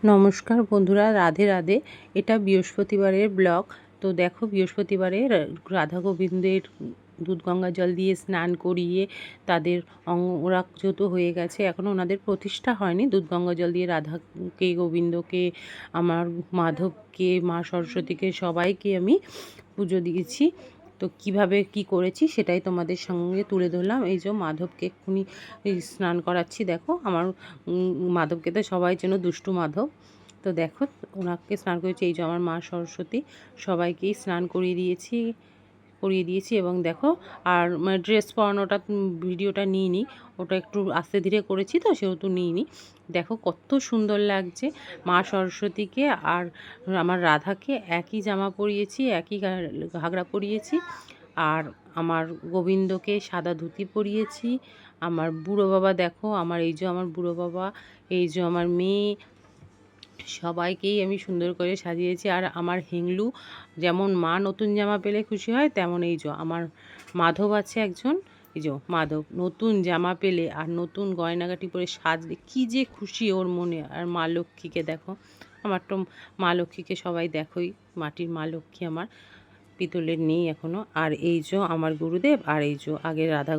নমস্কার বন্ধুরা, রাধে রাধে। এটা বৃহস্পতিবারের ব্লগ। তো দেখো, বৃহস্পতিবারে রাধা গোবিন্দের দুধ গঙ্গা জল দিয়ে স্নান করিয়ে তাদের ওরা যেহেতু হয়ে গেছে, এখনও ওনাদের প্রতিষ্ঠা হয়নি। দুধ গঙ্গা জল দিয়ে রাধাকে, গোবিন্দকে, আমার মাধবকে, মা সরস্বতীকে, সবাইকে আমি পুজো দিয়েছি। তো কিভাবে কি করেছি সেটাই তোমাদের সঙ্গে তুলে ধরলাম। এই যে মাধবকে এক্ষুনি স্নান করাচ্ছি। দেখো আমার মাধবকে তো সবাই চেনো, দুষ্টু মাধব। তো দেখো ওনাকে স্নান করেছি। এই যে আমার মা সরস্বতী, সবাইকেই স্নান করিয়ে দিয়েছি। এবং দেখো, আর ড্রেস পরানোটা ভিডিওটা নিইনি, ওটা একটু আস্তে ধীরে করেছি তো সেহেতু নিইনি। দেখো কত সুন্দর লাগছে মা সরস্বতীকে আর আমার রাধাকে। একই জামা পরিয়েছি, একই ঘাগরা পরিয়েছি। আর আমার গোবিন্দকে সাদা ধুতি পরিয়েছি। আমার বুড়ো বাবা, দেখো আমার এই যে আমার বুড়ো বাবা, এই যে আমার মেয়ে, সবাইকেই আমি সুন্দর করে সাজিয়েছি। আর আমার হিংলু, যেমন মা নতুন জামা পেলে খুশি হয়, তেমন এই যে আমার মাধব আছে একজন, এই যে মাধব নতুন জামা পেলে আর নতুন গয়নাগাটি পরে সাজলে কী যে খুশি ওর মনে। আর মা লক্ষ্মীকে দেখো, আমার তো মা লক্ষ্মীকে সবাই দেখোই, মাটির মা লক্ষ্মী আমার, পিতলের নেই এখনও। আর এই যে আমার গুরুদেব, আর এই যে আগে রাধা